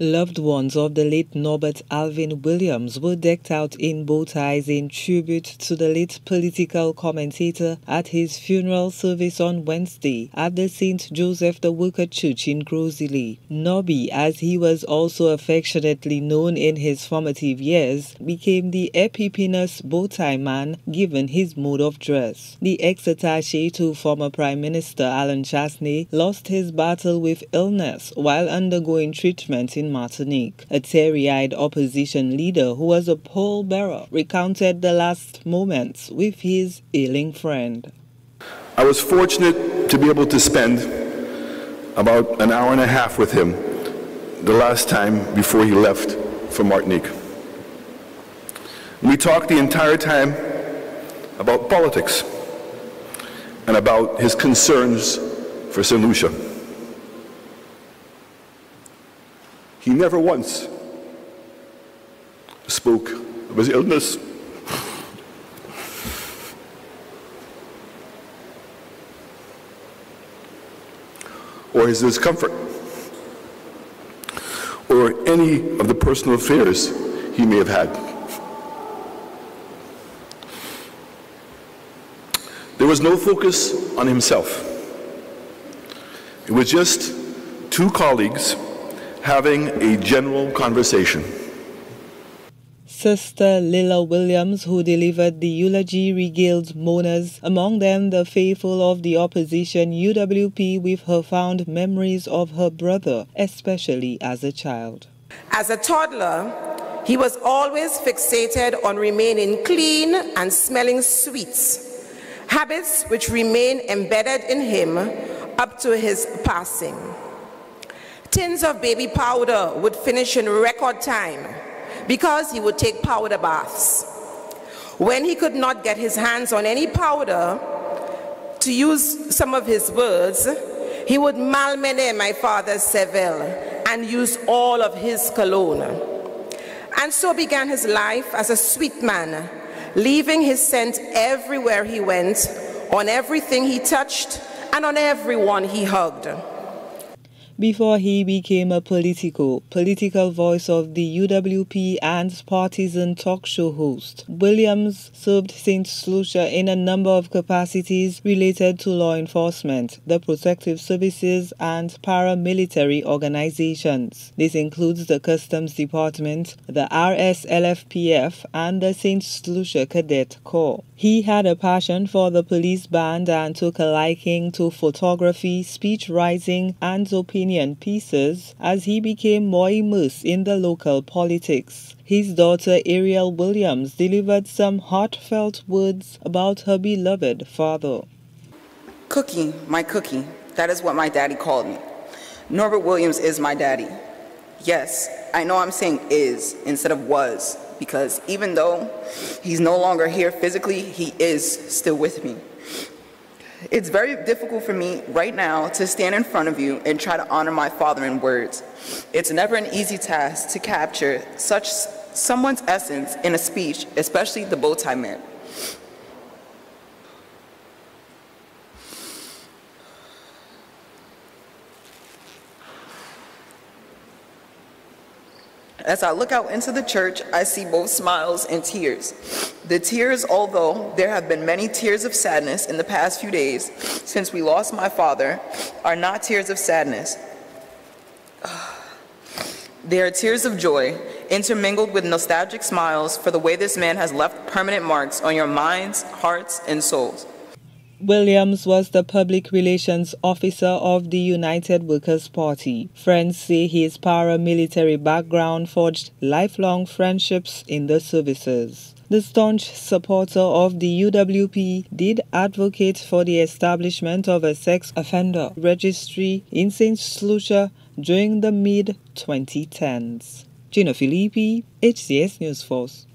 Loved ones of the late Norbert Williams were decked out in bow ties in tribute to the late political commentator at his funeral service on Wednesday at the St. Joseph the Worker Church in Grosley. Nobby, as he was also affectionately known in his formative years, became the eponymous bow tie man given his mode of dress. The ex-attaché to former Prime Minister Alan Chasney lost his battle with illness while undergoing treatment in Martinique. A teary-eyed opposition leader who was a pallbearer recounted the last moments with his ailing friend. I was fortunate to be able to spend about an hour and a half with him the last time before he left for Martinique. We talked the entire time about politics and about his concerns for St. Lucia. He never once spoke of his illness or his discomfort or any of the personal affairs he may have had. There was no focus on himself. It was just two colleagues having a general conversation. Sister Lila Williams, who delivered the eulogy, regaled mourners, among them the faithful of the opposition UWP, with her fond memories of her brother, especially as a child. As a toddler, he was always fixated on remaining clean and smelling sweets, habits which remain embedded in him up to his passing. Tins of baby powder would finish in record time because he would take powder baths. When he could not get his hands on any powder, to use some of his words, he would malmene my father's cervelle and use all of his cologne. And so began his life as a sweet man, leaving his scent everywhere he went, on everything he touched, and on everyone he hugged. Before he became a political voice of the UWP and partisan talk show host, Williams served St. Lucia in a number of capacities related to law enforcement, the protective services, and paramilitary organizations. This includes the Customs Department, the RSLFPF, and the St. Lucia Cadet Corps. He had a passion for the police band and took a liking to photography, speech writing, and opinion pieces as he became more immersed in the local politics. His daughter Ariel Williams delivered some heartfelt words about her beloved father. Cookie, my cookie, that is what my daddy called me. Norbert Williams is my daddy. Yes, I know I'm saying is instead of was, because even though he's no longer here physically, he is still with me. It's very difficult for me right now to stand in front of you and try to honor my father in words. It's never an easy task to capture someone's essence in a speech, especially the bow tie man. As I look out into the church, I see both smiles and tears. The tears, although there have been many tears of sadness in the past few days since we lost my father, are not tears of sadness. They are tears of joy, intermingled with nostalgic smiles for the way this man has left permanent marks on your minds, hearts, and souls. Williams was the public relations officer of the United Workers' Party. Friends say his paramilitary background forged lifelong friendships in the services. The staunch supporter of the UWP did advocate for the establishment of a sex offender registry in St. Lucia during the mid-2010s. Gina Filippi, HCS News Force.